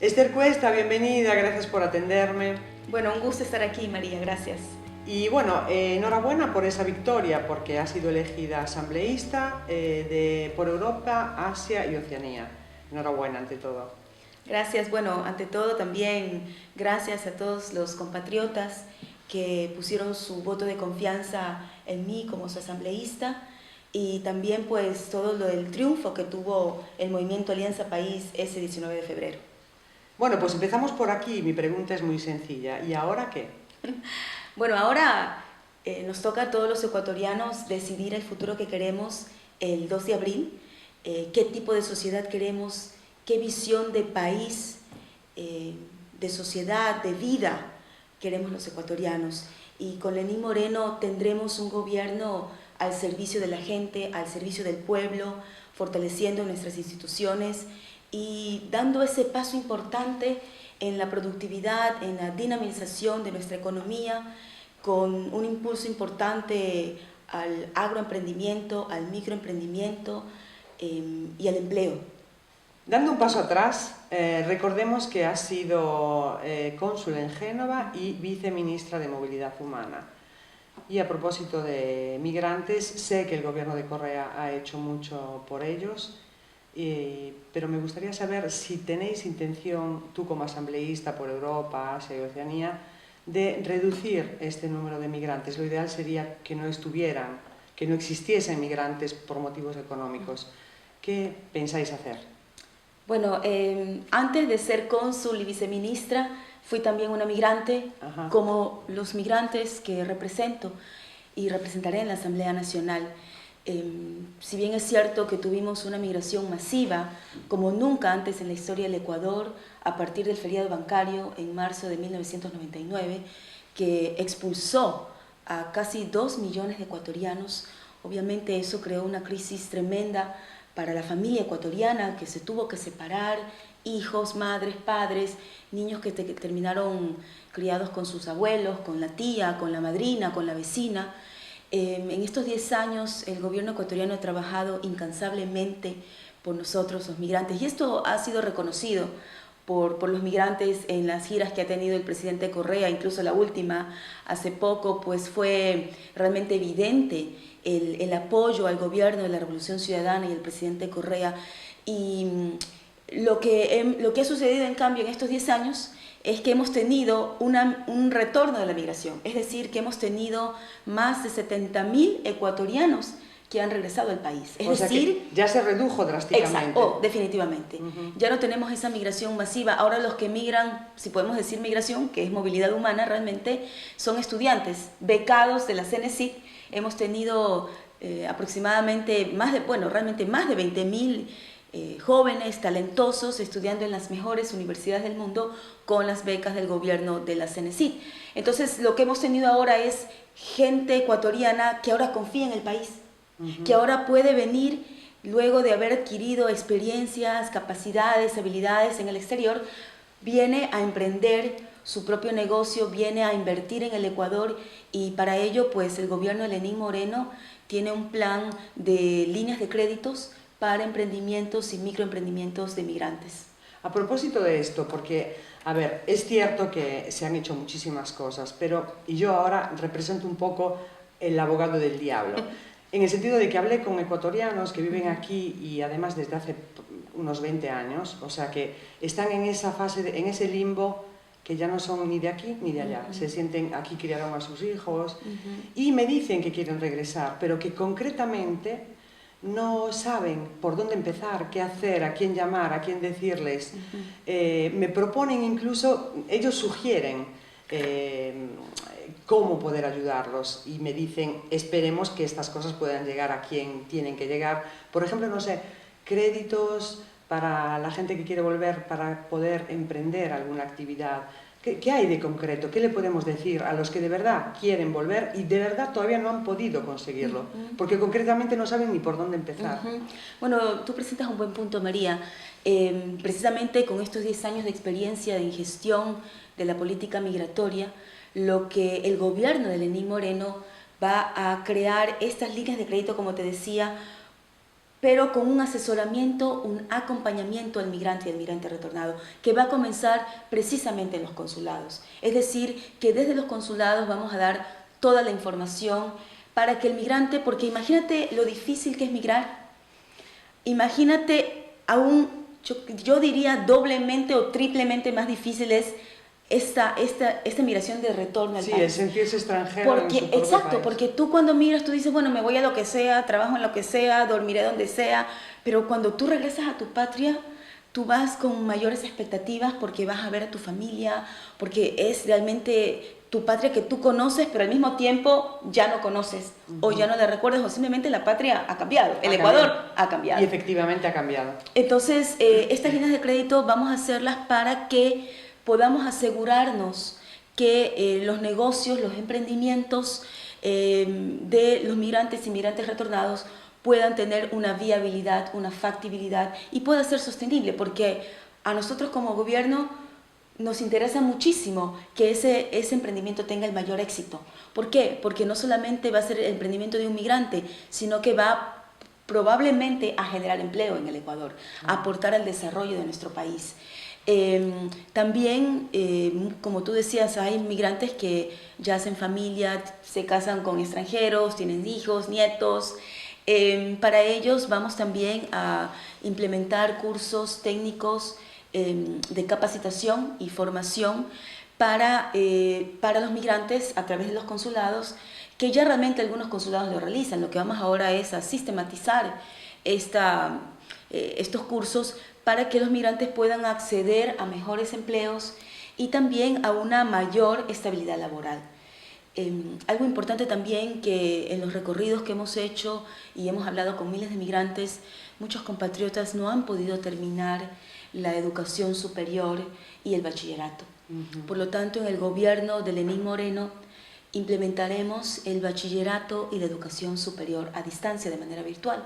Esther Cuesta, bienvenida, gracias por atenderme. Bueno, un gusto estar aquí, María, gracias. Y bueno, enhorabuena por esa victoria, porque has sido elegida asambleísta por Europa, Asia y Oceanía. Enhorabuena ante todo. Gracias, bueno, ante todo también gracias a todos los compatriotas que pusieron su voto de confianza en mí como su asambleísta y también pues todo lo del triunfo que tuvo el movimiento Alianza País ese 19 de febrero. Bueno, pues empezamos por aquí. Mi pregunta es muy sencilla. ¿Y ahora qué? Bueno, ahora nos toca a todos los ecuatorianos decidir el futuro que queremos el 2 de abril, qué tipo de sociedad queremos, qué visión de país, de sociedad, de vida queremos los ecuatorianos. Y con Lenín Moreno tendremos un gobierno al servicio de la gente, al servicio del pueblo, fortaleciendo nuestras instituciones y dando ese paso importante en la productividad, en la dinamización de nuestra economía, con un impulso importante al agroemprendimiento, al microemprendimiento y al empleo. Dando un paso atrás, recordemos que has sido cónsul en Génova y viceministra de Movilidad Humana. Y a propósito de migrantes, sé que el gobierno de Correa ha hecho mucho por ellos, pero me gustaría saber si tenéis intención, tú como asambleísta por Europa, Asia y Oceanía, de reducir este número de migrantes. Lo ideal sería que no estuvieran, que no existiesen migrantes por motivos económicos. ¿Qué pensáis hacer? Bueno, antes de ser cónsul y viceministra, fui también una migrante, Ajá. como los migrantes que represento y representaré en la Asamblea Nacional. Si bien es cierto que tuvimos una migración masiva, como nunca antes en la historia del Ecuador, a partir del feriado bancario en marzo de 1999, que expulsó a casi 2 millones de ecuatorianos, obviamente eso creó una crisis tremenda para la familia ecuatoriana que se tuvo que separar, hijos, madres, padres, niños que terminaron criados con sus abuelos, con la tía, con la madrina, con la vecina. En estos 10 años el gobierno ecuatoriano ha trabajado incansablemente por nosotros, los migrantes, y esto ha sido reconocido por los migrantes en las giras que ha tenido el presidente Correa, incluso la última hace poco, pues fue realmente evidente el apoyo al gobierno de la Revolución Ciudadana y el presidente Correa. Y lo que ha sucedido en cambio en estos 10 años es que hemos tenido un retorno de la migración, es decir, que hemos tenido más de 70.000 ecuatorianos que han regresado al país. Es decir, que ya se redujo drásticamente. Exacto, definitivamente. Ya no tenemos esa migración masiva. Ahora los que migran, si podemos decir migración, que es movilidad humana realmente, son estudiantes becados de la CENESID. Hemos tenido aproximadamente realmente más de 20.000 jóvenes talentosos estudiando en las mejores universidades del mundo con las becas del gobierno de la CENESID. Entonces lo que hemos tenido ahora es gente ecuatoriana que ahora confía en el país, que ahora puede venir luego de haber adquirido experiencias, capacidades, habilidades en el exterior, viene a emprender su propio negocio, viene a invertir en el Ecuador y para ello pues el gobierno de Lenín Moreno tiene un plan de líneas de créditos para emprendimientos y microemprendimientos de migrantes. A propósito de esto, porque, a ver, es cierto que se han hecho muchísimas cosas, y yo ahora represento un poco el abogado del diablo, en el sentido de que hablé con ecuatorianos que viven aquí y además desde hace unos 20 años, o sea que están en esa fase, en ese limbo que ya no son ni de aquí ni de allá, se sienten, aquí criaron a sus hijos y me dicen que quieren regresar, pero que concretamente no saben por dónde empezar, qué hacer, a quién llamar, a quién decirles. Me proponen incluso, ellos sugieren cómo poder ayudarlos y me dicen, esperemos que estas cosas puedan llegar a quien tienen que llegar. Por ejemplo, no sé, créditos para la gente que quiere volver para poder emprender alguna actividad. ¿Qué hay de concreto? ¿Qué le podemos decir a los que de verdad quieren volver y de verdad todavía no han podido conseguirlo? Porque concretamente no saben ni por dónde empezar. Bueno, tú presentas un buen punto, María. Precisamente con estos 10 años de experiencia de gestión de la política migratoria, lo que el gobierno de Lenín Moreno va a crear estas líneas de crédito, como te decía, pero con un asesoramiento, un acompañamiento al migrante y al migrante retornado, que va a comenzar precisamente en los consulados. Es decir, que desde los consulados vamos a dar toda la información para que el migrante, porque imagínate lo difícil que es migrar, imagínate aún, yo diría doblemente o triplemente más difícil es esta migración de retorno al sí, país. el sentirse extranjero Porque, en su propio exacto, país. porque tú cuando migras, tú dices, bueno, me voy a lo que sea, trabajo en lo que sea, dormiré donde sea, pero cuando tú regresas a tu patria, tú vas con mayores expectativas porque vas a ver a tu familia, porque es realmente tu patria que tú conoces, pero al mismo tiempo ya no conoces, o ya no la recuerdas, o simplemente la patria ha cambiado, el Ecuador ha cambiado. Y efectivamente ha cambiado. Entonces, estas líneas de crédito vamos a hacerlas para que podamos asegurarnos que los negocios, los emprendimientos de los migrantes y migrantes retornados puedan tener una viabilidad, una factibilidad y pueda ser sostenible, porque a nosotros como gobierno nos interesa muchísimo que ese emprendimiento tenga el mayor éxito. ¿Por qué? Porque no solamente va a ser el emprendimiento de un migrante, sino que va probablemente a generar empleo en el Ecuador, a aportar al desarrollo de nuestro país. También, como tú decías, hay migrantes que ya hacen familia, se casan con extranjeros, tienen hijos, nietos. Para ellos vamos también a implementar cursos técnicos de capacitación y formación para los migrantes a través de los consulados, que ya realmente algunos consulados lo realizan. Lo que vamos ahora es a sistematizar estos cursos para que los migrantes puedan acceder a mejores empleos y también a una mayor estabilidad laboral. Algo importante también que en los recorridos que hemos hecho y hemos hablado con miles de migrantes, muchos compatriotas no han podido terminar la educación superior y el bachillerato. Por lo tanto, en el gobierno de Lenín Moreno implementaremos el bachillerato y la educación superior a distancia de manera virtual.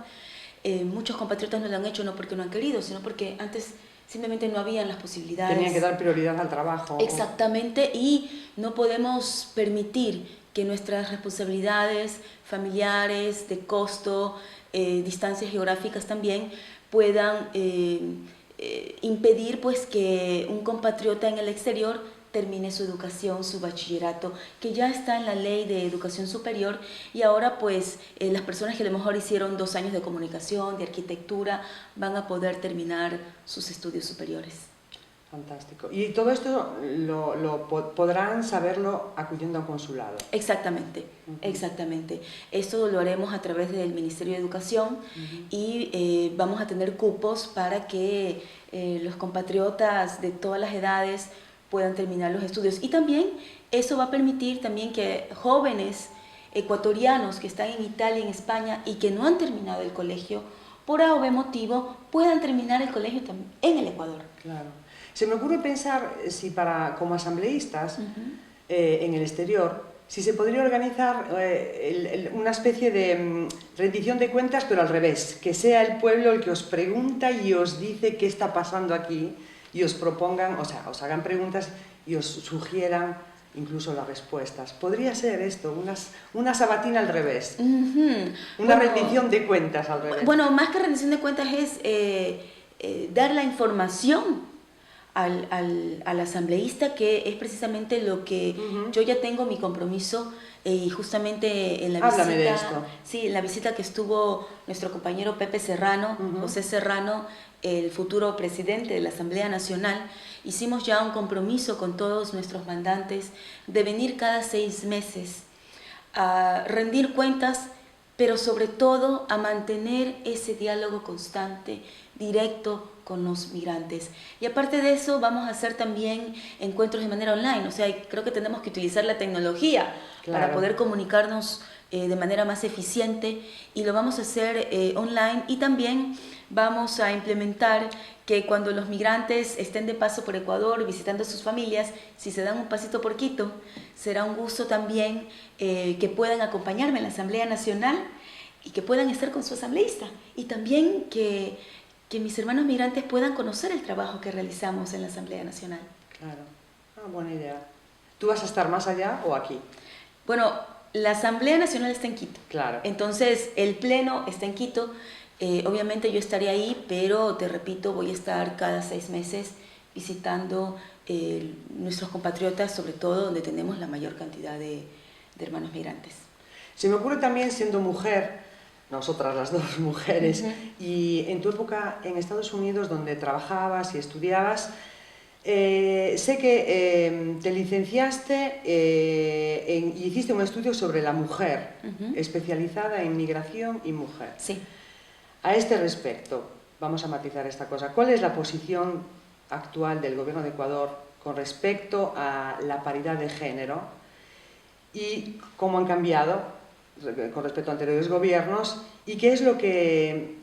Muchos compatriotas no lo han hecho no porque no han querido, sino porque antes simplemente no habían las posibilidades. Tenían que dar prioridad al trabajo. Exactamente, y no podemos permitir que nuestras responsabilidades familiares, de costo, distancias geográficas también, puedan impedir pues, que un compatriota en el exterior termine su educación, su bachillerato, que ya está en la ley de educación superior, y ahora pues las personas que a lo mejor hicieron 2 años de comunicación, de arquitectura, van a poder terminar sus estudios superiores. Fantástico. Y todo esto podrán saberlo acudiendo a un consulado. Exactamente, exactamente. Esto lo haremos a través del Ministerio de Educación y vamos a tener cupos para que los compatriotas de todas las edades puedan terminar los estudios. Y también eso va a permitir también que jóvenes ecuatorianos que están en Italia, en España y que no han terminado el colegio, por A o B motivo, puedan terminar el colegio también en el Ecuador. Claro. Se me ocurre pensar si como asambleístas en el exterior, si se podría organizar una especie de rendición de cuentas, pero al revés, que sea el pueblo el que os pregunta y os dice qué está pasando aquí y os propongan, o sea, os hagan preguntas y os sugieran incluso las respuestas. ¿Podría ser esto? Una sabatina al revés. Una rendición de cuentas al revés. Bueno, más que rendición de cuentas es dar la información al asambleísta, que es precisamente lo que yo ya tengo mi compromiso, y justamente en la Háblame visita, de esto. Sí, en la visita que estuvo nuestro compañero Pepe Serrano, José Serrano, el futuro presidente de la Asamblea Nacional, hicimos ya un compromiso con todos nuestros mandantes de venir cada 6 meses a rendir cuentas, pero sobre todo a mantener ese diálogo constante, directo con los migrantes. Y aparte de eso, vamos a hacer también encuentros de manera online. O sea, creo que tenemos que utilizar la tecnología para poder comunicarnos de manera más eficiente, y lo vamos a hacer online. Y también vamos a implementar que cuando los migrantes estén de paso por Ecuador visitando a sus familias, si se dan un pasito por Quito, será un gusto también que puedan acompañarme en la Asamblea Nacional y que puedan estar con su asambleísta, y también que mis hermanos migrantes puedan conocer el trabajo que realizamos en la Asamblea Nacional. Claro, buena idea. ¿Tú vas a estar más allá o aquí? Bueno, la Asamblea Nacional está en Quito. Claro. Entonces, el Pleno está en Quito, Obviamente yo estaré ahí, pero te repito, voy a estar cada 6 meses visitando nuestros compatriotas, sobre todo donde tenemos la mayor cantidad de hermanos migrantes. Se me ocurre también, siendo mujer, nosotras las dos mujeres, y en tu época en Estados Unidos, donde trabajabas y estudiabas, sé que te licenciaste y hiciste un estudio sobre la mujer, especializada en migración y mujer. Sí. A este respecto, vamos a matizar esta cosa. ¿Cuál es la posición actual del Gobierno de Ecuador con respecto a la paridad de género y cómo han cambiado con respecto a anteriores gobiernos y qué es lo que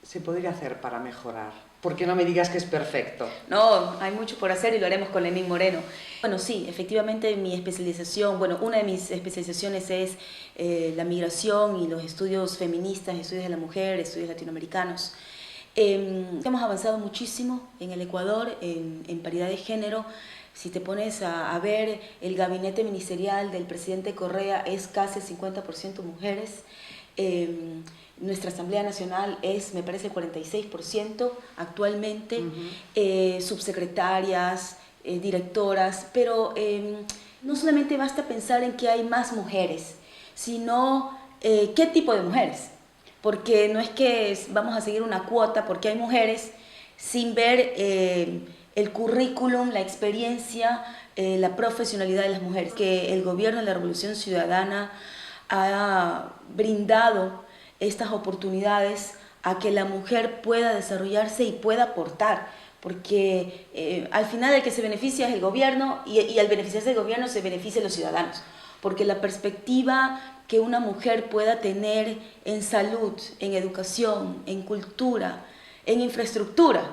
se podría hacer para mejorar? Porque no me digas que es perfecto. No, hay mucho por hacer y lo haremos con Lenín Moreno. Bueno, sí, efectivamente mi especialización, bueno, una de mis especializaciones es la migración y los estudios feministas, estudios de la mujer, estudios latinoamericanos. Hemos avanzado muchísimo en el Ecuador en paridad de género. Si te pones a ver, el gabinete ministerial del presidente Correa es casi 50% mujeres. Nuestra Asamblea Nacional es, me parece, 46% actualmente, subsecretarias, directoras, pero no solamente basta pensar en que hay más mujeres, sino qué tipo de mujeres, porque no es que vamos a seguir una cuota porque hay mujeres sin ver el currículum, la experiencia, la profesionalidad de las mujeres, que el gobierno de la Revolución Ciudadana ha brindado estas oportunidades a que la mujer pueda desarrollarse y pueda aportar, porque al final el que se beneficia es el gobierno y al beneficiarse el gobierno se benefician los ciudadanos, porque la perspectiva que una mujer pueda tener en salud, en educación, en cultura, en infraestructura,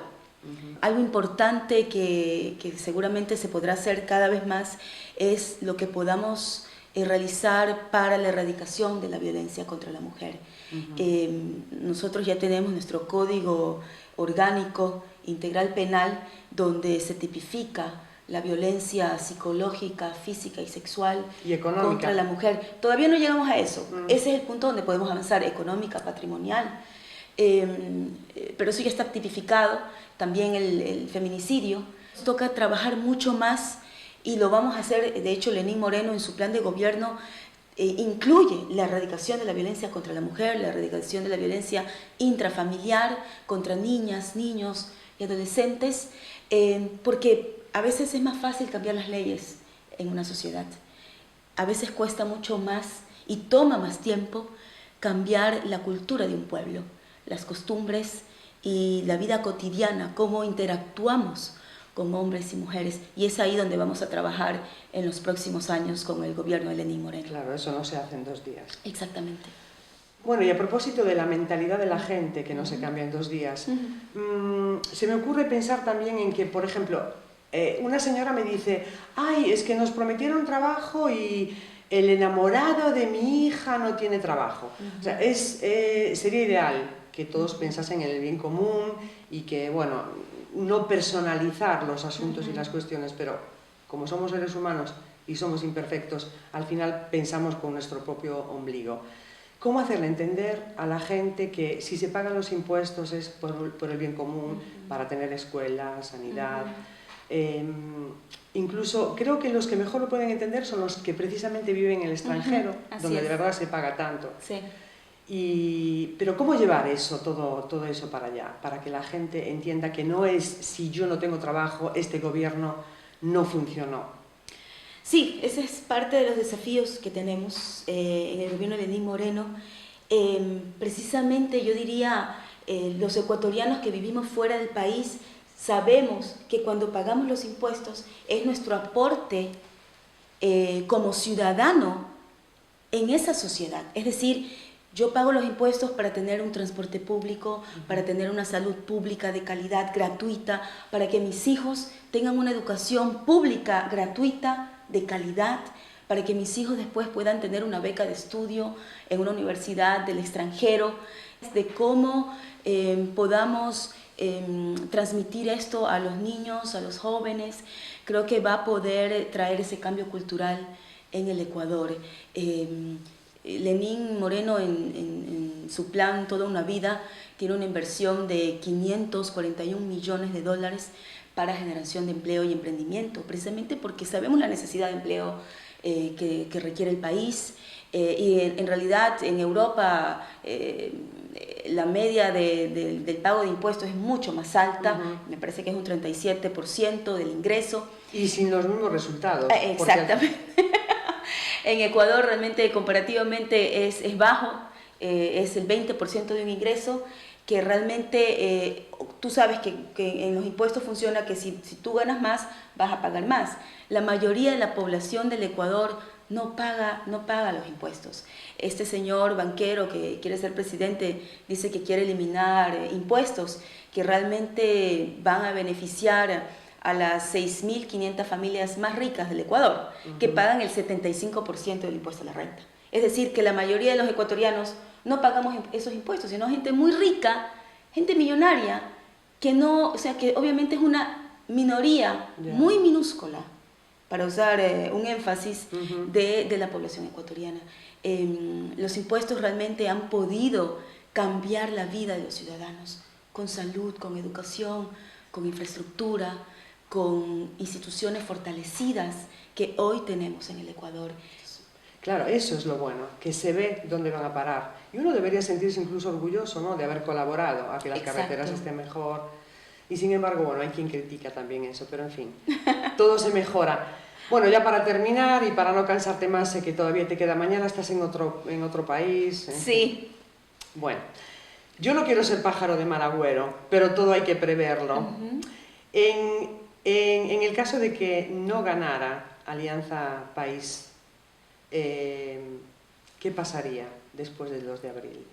algo importante que seguramente se podrá hacer cada vez más es lo que podamos realizar para la erradicación de la violencia contra la mujer. Nosotros ya tenemos nuestro código orgánico integral penal donde se tipifica la violencia psicológica, física y sexual y económica contra la mujer. Todavía no llegamos a eso. Ese es el punto donde podemos avanzar, económica, patrimonial. Pero eso ya está tipificado. También el feminicidio. Nos toca trabajar mucho más y lo vamos a hacer. De hecho, Lenín Moreno en su plan de gobierno incluye la erradicación de la violencia contra la mujer, la erradicación de la violencia intrafamiliar contra niñas, niños y adolescentes, porque a veces es más fácil cambiar las leyes en una sociedad. A veces cuesta mucho más y toma más tiempo cambiar la cultura de un pueblo, las costumbres y la vida cotidiana, cómo interactuamos como hombres y mujeres, y es ahí donde vamos a trabajar en los próximos años con el gobierno de Lenín Moreno. Claro, eso no se hace en 2 días. Exactamente. Bueno, y a propósito de la mentalidad de la gente, que no se cambia en 2 días, se me ocurre pensar también en que, por ejemplo, una señora me dice, ay, es que nos prometieron trabajo y el enamorado de mi hija no tiene trabajo. O sea, sería ideal que todos pensasen en el bien común y que, bueno, no personalizar los asuntos y las cuestiones, pero como somos seres humanos y somos imperfectos, al final pensamos con nuestro propio ombligo. ¿Cómo hacerle entender a la gente que si se pagan los impuestos es por el bien común, para tener escuela, sanidad? Incluso creo que los que mejor lo pueden entender son los que precisamente viven en el extranjero, donde de verdad se paga tanto. Sí. Pero ¿cómo llevar eso, todo eso para allá? Para que la gente entienda que no es si yo no tengo trabajo, este gobierno no funcionó. Sí, ese es parte de los desafíos que tenemos en el gobierno de Lenín Moreno. Precisamente yo diría, los ecuatorianos que vivimos fuera del país sabemos que cuando pagamos los impuestos es nuestro aporte como ciudadano en esa sociedad. Es decir, yo pago los impuestos para tener un transporte público, para tener una salud pública de calidad, gratuita, para que mis hijos tengan una educación pública, gratuita, de calidad, para que mis hijos después puedan tener una beca de estudio en una universidad del extranjero, de cómo podamos transmitir esto a los niños, a los jóvenes. Creo que va a poder traer ese cambio cultural en el Ecuador. Lenín Moreno en su plan Toda una Vida tiene una inversión de 541 millones de dólares para generación de empleo y emprendimiento, precisamente porque sabemos la necesidad de empleo que requiere el país. Y en realidad en Europa la media del pago de impuestos es mucho más alta, me parece que es un 37% del ingreso. Y sin los mismos resultados. Exactamente. En Ecuador realmente comparativamente es bajo, es el 20% de un ingreso, que realmente tú sabes que en los impuestos funciona que si tú ganas más, vas a pagar más. La mayoría de la población del Ecuador no paga los impuestos. Este señor banquero que quiere ser presidente dice que quiere eliminar impuestos que realmente van a beneficiar a las 6.500 familias más ricas del Ecuador, que pagan el 75% del impuesto a la renta. Es decir, que la mayoría de los ecuatorianos no pagamos esos impuestos, sino gente muy rica, gente millonaria, que no, o sea, que obviamente es una minoría muy minúscula, para usar un énfasis de la población ecuatoriana. Los impuestos realmente han podido cambiar la vida de los ciudadanos, con salud, con educación, con infraestructura, con instituciones fortalecidas que hoy tenemos en el Ecuador. Claro, eso es lo bueno, que se ve dónde van a parar. Y uno debería sentirse incluso orgulloso, ¿no?, de haber colaborado a que las carreteras estén mejor. Y sin embargo, bueno, hay quien critica también eso, pero en fin, todo se mejora. Bueno, ya para terminar y para no cansarte más, sé que todavía te queda mañana, estás en otro país. Sí. Bueno, yo no quiero ser pájaro de mal agüero, pero todo hay que preverlo. En el caso de que no ganara Alianza País, ¿qué pasaría después del 2 de abril?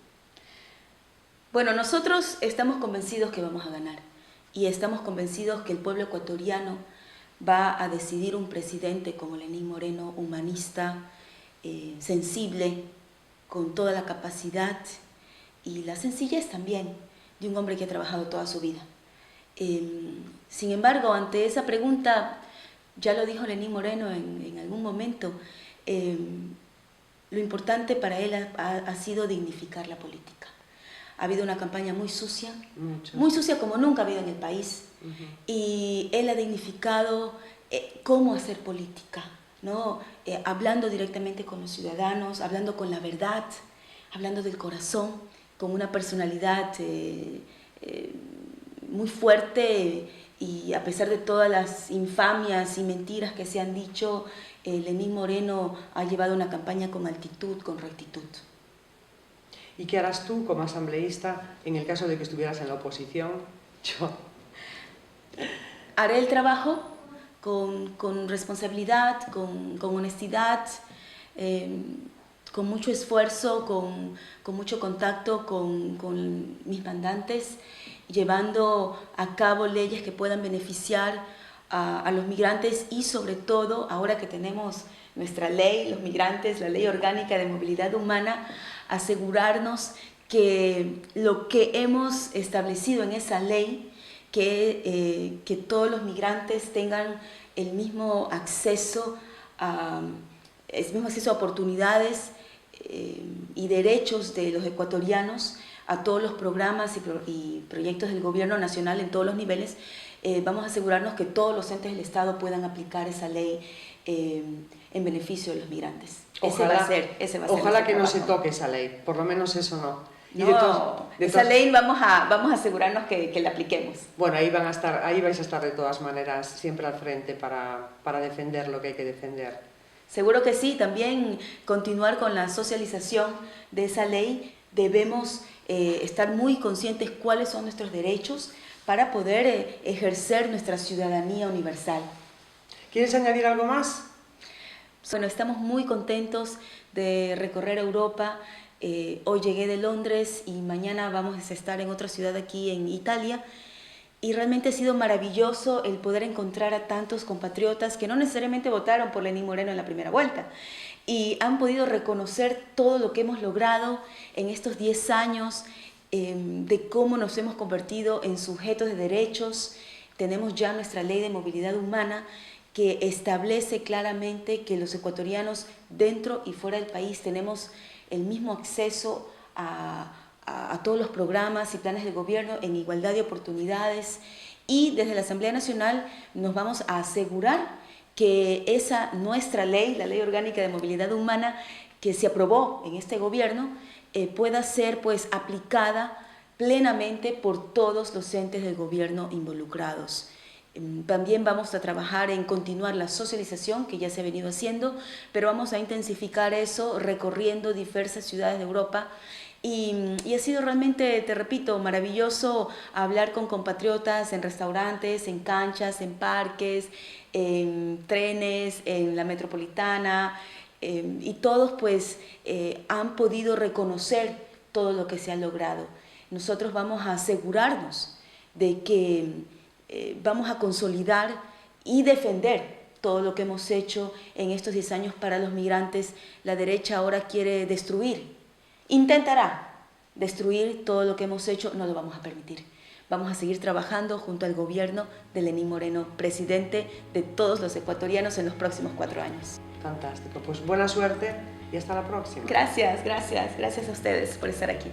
Bueno, nosotros estamos convencidos que vamos a ganar y estamos convencidos que el pueblo ecuatoriano va a decidir un presidente como Lenín Moreno, humanista, sensible, con toda la capacidad y la sencillez también de un hombre que ha trabajado toda su vida. Sin embargo, ante esa pregunta, ya lo dijo Lenín Moreno en algún momento, lo importante para él ha sido dignificar la política. Ha habido una campaña muy sucia, muy sucia como nunca ha habido en el país, y él ha dignificado cómo hacer política, ¿no? Hablando directamente con los ciudadanos, hablando con la verdad, hablando del corazón, con una personalidad muy fuerte, y a pesar de todas las infamias y mentiras que se han dicho, Lenín Moreno ha llevado una campaña con altitud, con rectitud. ¿Y qué harás tú como asambleísta en el caso de que estuvieras en la oposición? Yo haré el trabajo con responsabilidad, con honestidad, con mucho esfuerzo, con mucho contacto con mis mandantes, llevando a cabo leyes que puedan beneficiar a los migrantes y sobre todo, ahora que tenemos nuestra ley, los migrantes, la Ley Orgánica de Movilidad Humana, asegurarnos que lo que hemos establecido en esa ley, que todos los migrantes tengan el mismo acceso a oportunidades y derechos de los ecuatorianos a todos los programas y proyectos del gobierno nacional en todos los niveles. Vamos a asegurarnos que todos los entes del Estado puedan aplicar esa ley en beneficio de los migrantes. Ojalá, ese va a ser ojalá que trabajo. no se toque esa ley, por lo menos eso no. Esa ley vamos a asegurarnos que la apliquemos. Bueno, ahí vais a estar de todas maneras siempre al frente para defender lo que hay que defender. Seguro que sí, también continuar con la socialización de esa ley. Debemos estar muy conscientes cuáles son nuestros derechos para poder ejercer nuestra ciudadanía universal. ¿Quieres añadir algo más? Bueno, estamos muy contentos de recorrer Europa. Hoy llegué de Londres y mañana vamos a estar en otra ciudad aquí en Italia. Y realmente ha sido maravilloso el poder encontrar a tantos compatriotas que no necesariamente votaron por Lenín Moreno en la primera vuelta y han podido reconocer todo lo que hemos logrado en estos 10 años, de cómo nos hemos convertido en sujetos de derechos. Tenemos ya nuestra ley de movilidad humana que establece claramente que los ecuatorianos dentro y fuera del país tenemos el mismo acceso a todos los programas y planes de gobierno en igualdad de oportunidades, y desde la Asamblea Nacional nos vamos a asegurar que esa nuestra ley, la Ley Orgánica de Movilidad Humana, que se aprobó en este gobierno, pueda ser pues aplicada plenamente por todos los entes del gobierno involucrados. También vamos a trabajar en continuar la socialización que ya se ha venido haciendo, pero vamos a intensificar eso recorriendo diversas ciudades de Europa. Y ha sido realmente, te repito, maravilloso hablar con compatriotas en restaurantes, en canchas, en parques, en trenes, en la metropolitana, y todos pues han podido reconocer todo lo que se ha logrado. Nosotros vamos a asegurarnos de que vamos a consolidar y defender todo lo que hemos hecho en estos 10 años para los migrantes. La derecha ahora quiere destruir, intentará destruir todo lo que hemos hecho, no lo vamos a permitir. Vamos a seguir trabajando junto al gobierno de Lenín Moreno, presidente de todos los ecuatorianos en los próximos 4 años. Fantástico, pues buena suerte y hasta la próxima. Gracias a ustedes por estar aquí.